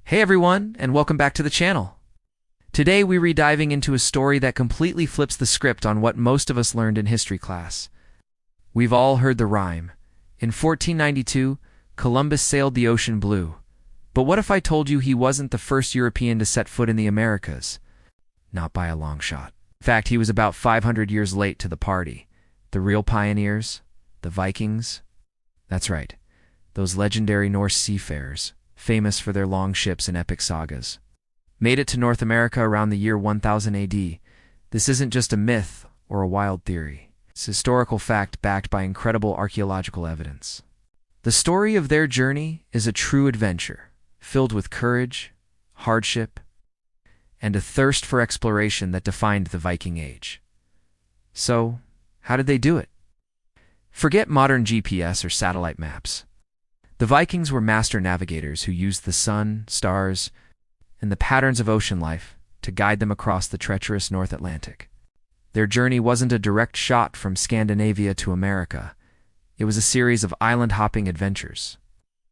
Hey everyone, and welcome back to the channel. Today we're diving into a story that completely flips the script on what most of us learned in history class. We've all heard the rhyme. In 1492, Columbus sailed the ocean blue. But what if I told you he wasn't the first European to set foot in the Americas? Not by a long shot. In fact, he was about 500 years late to the party. The real pioneers, the Vikings. That's right, those legendary Norse seafarers, famous for their long ships and epic sagas, made it to North America around the year 1000 AD. This isn't just a myth or a wild theory. It's a historical fact backed by incredible archaeological evidence. The story of their journey is a true adventure, filled with courage, hardship, and a thirst for exploration that defined the Viking Age. So, how did they do it? Forget modern GPS or satellite maps. The Vikings were master navigators who used the sun, stars, and the patterns of ocean life to guide them across the treacherous North Atlantic. Their journey wasn't a direct shot from Scandinavia to America. It was a series of island-hopping adventures.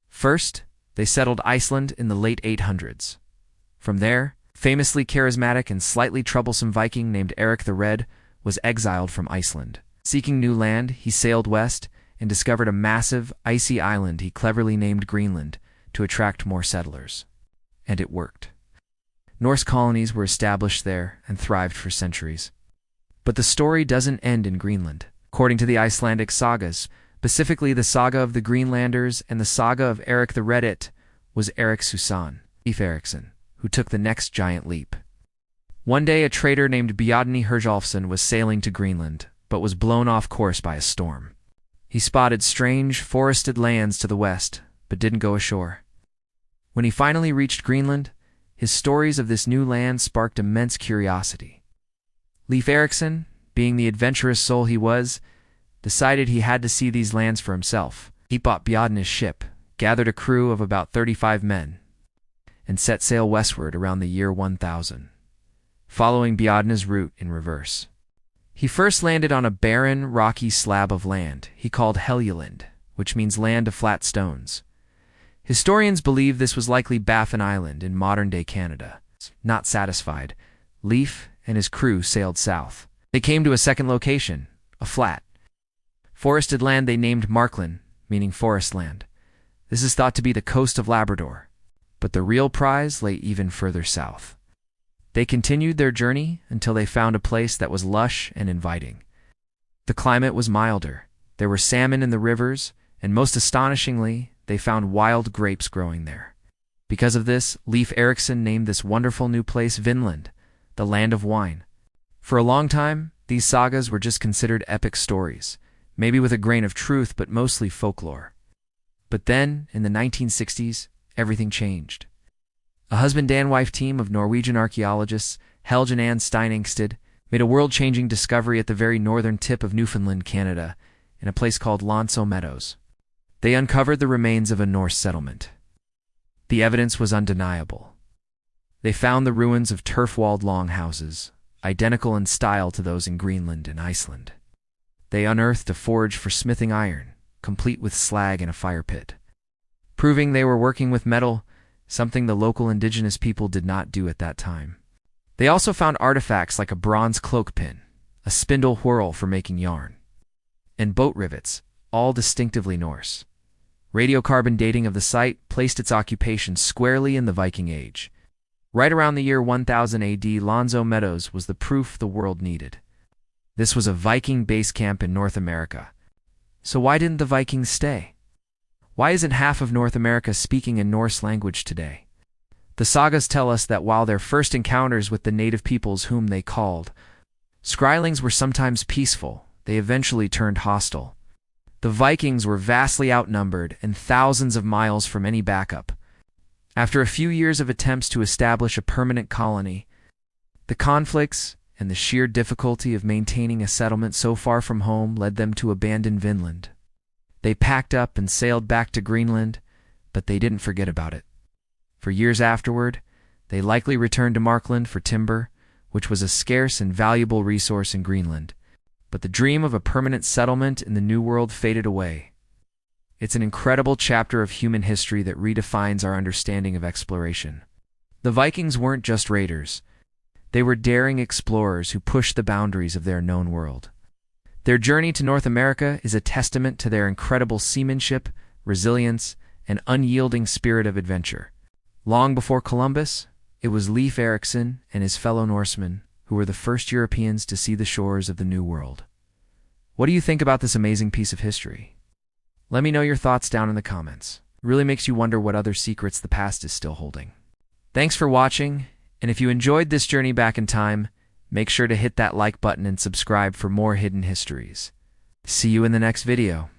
First, they settled Iceland in the late 800s. From there, famously charismatic and slightly troublesome Viking named Eric the Red was exiled from Iceland. Seeking new land, he sailed west and discovered a massive, icy island he cleverly named Greenland to attract more settlers. And it worked. Norse colonies were established there and thrived for centuries. But the story doesn't end in Greenland. According to the Icelandic sagas, specifically the saga of the Greenlanders and the saga of Eric the Red, it was Erik's son, Leif Erikson, who took the next giant leap. One day a trader named Bjarni Herjolfsson was sailing to Greenland, but was blown off course by a storm. He spotted strange, forested lands to the west, but didn't go ashore. When he finally reached Greenland, his stories of this new land sparked immense curiosity. Leif Erikson, being the adventurous soul he was, decided he had to see these lands for himself. He bought Bjarni's ship, gathered a crew of about 35 men, and set sail westward around the year 1000, following Bjarni's route in reverse. He first landed on a barren, rocky slab of land he called Helgeland, which means land of flat stones. Historians believe this was likely Baffin Island in modern-day Canada. Not satisfied, Leif and his crew sailed south. They came to a second location, a flat, forested land they named Markland, meaning forest land. This is thought to be the coast of Labrador, but the real prize lay even further south. They continued their journey until they found a place that was lush and inviting. The climate was milder, there were salmon in the rivers, and most astonishingly, they found wild grapes growing there. Because of this, Leif Erikson named this wonderful new place Vinland, the land of wine. For a long time, these sagas were just considered epic stories, maybe with a grain of truth but mostly folklore. But then, in the 1960s, everything changed. A husband-and-wife team of Norwegian archaeologists, Helge and Anne Steiningsted, made a world-changing discovery at the very northern tip of Newfoundland, Canada, in a place called Lonso Meadows. They uncovered the remains of a Norse settlement. The evidence was undeniable. They found the ruins of turf-walled longhouses, identical in style to those in Greenland and Iceland. They unearthed a forge for smithing iron, complete with slag and a fire pit, proving they were working with metal, something the local indigenous people did not do at that time. They also found artifacts like a bronze cloak pin, a spindle whorl for making yarn, and boat rivets, all distinctively Norse. Radiocarbon dating of the site placed its occupation squarely in the Viking Age. Right around the year 1000 AD, Lonso Meadows was the proof the world needed. This was a Viking base camp in North America. So why didn't the Vikings stay? Why isn't half of North America speaking in Norse language today? The sagas tell us that while their first encounters with the native peoples whom they called Skrælings were sometimes peaceful, they eventually turned hostile. The Vikings were vastly outnumbered and thousands of miles from any backup. After a few years of attempts to establish a permanent colony, the conflicts and the sheer difficulty of maintaining a settlement so far from home led them to abandon Vinland. They packed up and sailed back to Greenland, but they didn't forget about it. For years afterward, they likely returned to Markland for timber, which was a scarce and valuable resource in Greenland. But the dream of a permanent settlement in the New World faded away. It's an incredible chapter of human history that redefines our understanding of exploration. The Vikings weren't just raiders. They were daring explorers who pushed the boundaries of their known world. Their journey to North America is a testament to their incredible seamanship, resilience, and unyielding spirit of adventure. Long before Columbus, it was Leif Erikson and his fellow Norsemen who were the first Europeans to see the shores of the New World. What do you think about this amazing piece of history? Let me know your thoughts down in the comments. It really makes you wonder what other secrets the past is still holding. Thanks for watching, and if you enjoyed this journey back in time, make sure to hit that like button and subscribe for more hidden histories. See you in the next video.